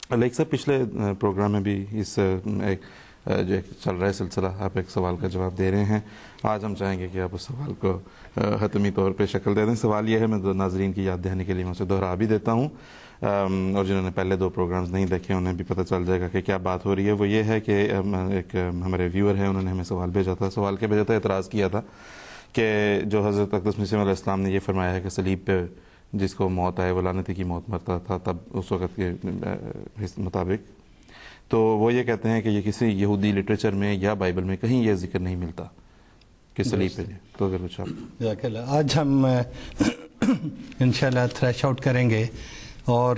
Leak صاحب پچھلے programme میں بھی اس ایک جو چل رہا ہے سلسلہ، آپ ایک سوال کا جواب دے رہے ہیں. آج ہم چاہیں گے کہ آپ اس سوال کو حتمی طور پہ شکل دے دیں. سوال یہ ہے، میں ناظرین کی یاد دہانی کے لیے میں اسے دوہرا بھی دیتا ہوں، اور جنہوں نے پہلے 2 پروگرامز نہیں دیکھے انہیں بھی پتہ چل جائے گا کہ کیا بات ہو رہی ہے. وہ یہ ہے کہ ایک ہمارے ویور ہیں، انہوں نے ہمیں سوال بھیجا تھا. سوال کیا بھیجا تھا؟ اعتراض کیا تھا کہ جو حضرت اقدس مسیح علیہ السلام نے یہ فرمایا ہے کہ صلیب پہ جس کو موت آئے وہ لعنتی کی موت مرتا تھا تب اس وقت کے مطابق، تو وہ یہ کہتے ہیں کہ یہ کسی یہودی لٹریچر میں یا بائبل میں کہیں یہ ذکر نہیں ملتا کہ صلیب پہ. تو اگر کچھ آپ آج ہم انشاءاللہ تھریش آؤٹ کریں گے اور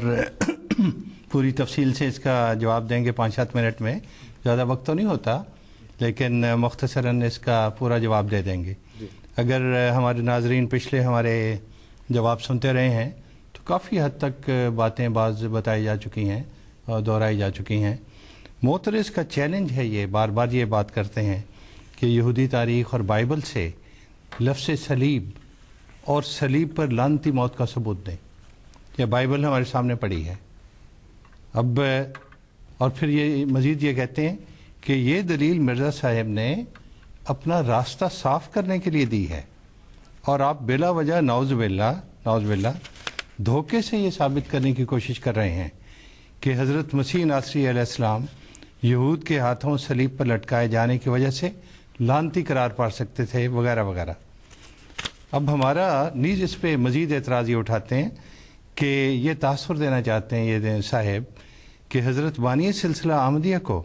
پوری تفصیل سے اس کا جواب دیں گے 5-7 منٹ میں. زیادہ وقت تو نہیں ہوتا لیکن مختصراً اس کا پورا جواب دے دیں گے. اگر ہمارے ناظرین پچھلے ہمارے جواب سنتے رہے ہیں تو کافی حد تک باتیں بعض بتائی جا چکی ہیں اور دہرائی جا چکی ہیں. معترض کا چیلنج ہے، یہ بار بار یہ بات کرتے ہیں کہ یہودی تاریخ اور بائبل سے لفظ صلیب اور صلیب پر لعنتی موت کا ثبوت دیں. یہ بائبل ہمارے سامنے پڑی ہے. اب اور پھر یہ مزید یہ کہتے ہیں کہ یہ دلیل مرزا صاحب نے اپنا راستہ صاف کرنے کے لیے دی ہے اور آپ بلا وجہ نعوذ باللہ دھوکے سے یہ ثابت کرنے کی کوشش کر رہے ہیں کہ حضرت مسیح ناصری علیہ السلام یہود کے ہاتھوں صلیب پر لٹکائے جانے کی وجہ سے لعنتی قرار پا سکتے تھے وغیرہ وغیرہ. اب ہمارا نیز اس پہ مزید اعتراض یہ اٹھاتے ہیں کہ یہ تاثر دینا چاہتے ہیں یہ صاحب کہ حضرت بانی سلسلہ احمدیہ کو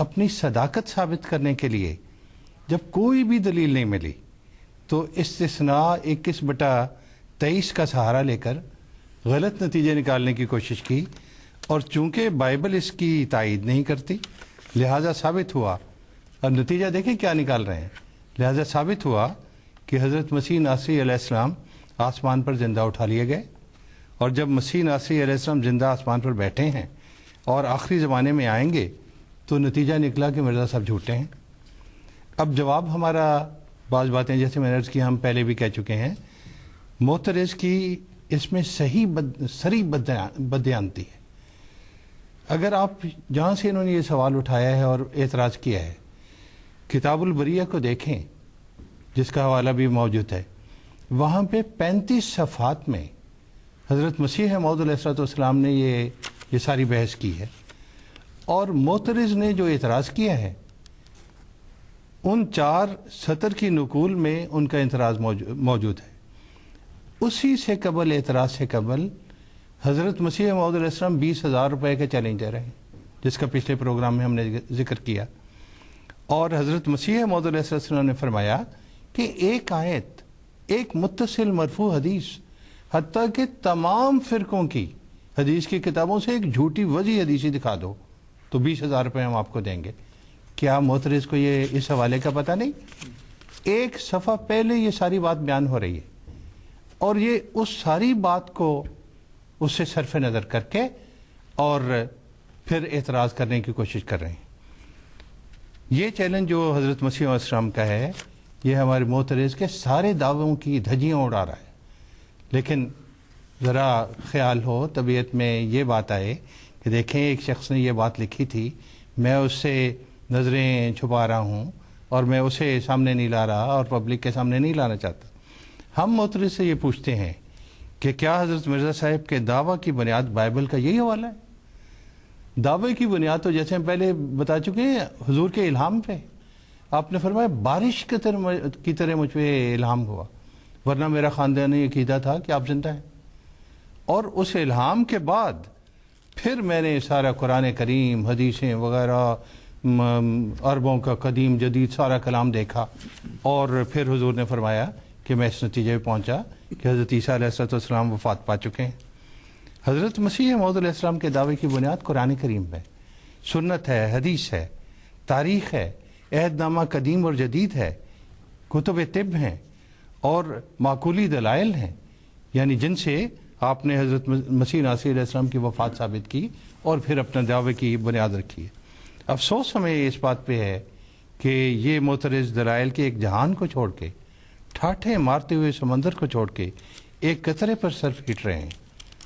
اپنی صداقت ثابت کرنے کے لیے جب کوئی بھی دلیل نہیں ملی تو استثناء 21/23 کا سہارا لے کر غلط نتیجے نکالنے کی کوشش کی، اور چونکہ بائبل اس کی تائید نہیں کرتی لہٰذا ثابت ہوا، اور نتیجہ دیکھیں کیا نکال رہے ہیں، لہٰذا ثابت ہوا کہ حضرت مسیح ناصری علیہ السلام آسمان پر زندہ اٹھا لیے گئے. اور جب مسیح ناصری علیہ السلام زندہ آسمان پر بیٹھے ہیں اور آخری زمانے میں آئیں گے تو نتیجہ نکلا کہ مرزا صاحب جھوٹے ہیں. اب جواب ہمارا بعض باتیں جیسے میں نے عرض کی ہم پہلے بھی کہہ چکے ہیں. معترض کی اس میں صحیح سری بددیانتی ہے. اگر آپ جہاں سے انہوں نے یہ سوال اٹھایا ہے اور اعتراض کیا ہے، کتاب البریہ کو دیکھیں جس کا حوالہ بھی موجود ہے، وہاں پہ 35 صفحات میں حضرت مسیح موعود علیہ السلام نے یہ ساری بحث کی ہے. اور معترض نے جو اعتراض کیا ہے ان 4 سطر کی نقول میں ان کا اعتراض موجود ہے. اسی سے قبل اعتراض سے قبل حضرت مسیح موعود علیہ السلام 20,000 روپے کا چیلنج دے رہے ہیں جس کا پچھلے پروگرام میں ہم نے ذکر کیا. اور حضرت مسیح موعود علیہ السلام نے فرمایا کہ ایک آیت، ایک متصل مرفوع حدیث، حتیٰ کہ تمام فرقوں کی حدیث کی کتابوں سے ایک جھوٹی وضعی حدیثی دکھا دو تو 20,000 روپے ہم آپ کو دیں گے. کیا معترض کو یہ اس حوالے کا پتہ نہیں؟ ایک صفحہ پہلے یہ ساری بات بیان ہو رہی ہے اور یہ اس ساری بات کو اس سے صرف نظر کر کے اور پھر اعتراض کرنے کی کوشش کر رہے ہیں. یہ چیلنج جو حضرت مسیح علیہ السلام کا ہے یہ ہمارے معترض کے سارے دعووں کی دھجیاں اڑا رہا ہے. لیکن ذرا خیال ہو، طبیعت میں یہ بات آئے کہ دیکھیں ایک شخص نے یہ بات لکھی تھی، میں اس سے نظریں چھپا رہا ہوں اور میں اسے سامنے نہیں لا رہا اور پبلک کے سامنے نہیں لانا چاہتا. ہم معترض سے یہ پوچھتے ہیں کہ کیا حضرت مرزا صاحب کے دعویٰ کی بنیاد بائبل کا یہی حوالہ ہے؟ دعوے کی بنیاد تو جیسے ہم پہلے بتا چکے ہیں حضور کے الہام پہ. آپ نے فرمایا بارش کی طرح مجھ پہ الہام ہوا، ورنہ میرا خاندانی عقیدہ تھا کہ آپ زندہ ہیں. اور اس الہام کے بعد پھر میں نے سارا قرآن کریم، حدیثیں وغیرہ، عربوں کا قدیم جدید سارا کلام دیکھا اور پھر حضور نے فرمایا کہ میں اس نتیجے پہ پہنچا کہ حضرت عیسیٰ علیہ السلام وفات پا چکے ہیں. حضرت مسیح موعود علیہ السلام کے دعوے کی بنیاد قرآن کریم ہے، سنت ہے، حدیث ہے، تاریخ ہے، عہد نامہ قدیم اور جدید ہے، کتب طب ہیں اور معقولی دلائل ہیں، یعنی جن سے آپ نے حضرت مسیح ناصری علیہ السلام کی وفات ثابت کی اور پھر اپنے دعوے کی بنیاد رکھی ہے. افسوس ہمیں اس بات پہ ہے کہ یہ معترض دلائل کے ایک جہان کو چھوڑ کے، ٹھاٹھے مارتے ہوئے سمندر کو چھوڑ کے ایک قطرے پر صرف ہٹ رہے ہیں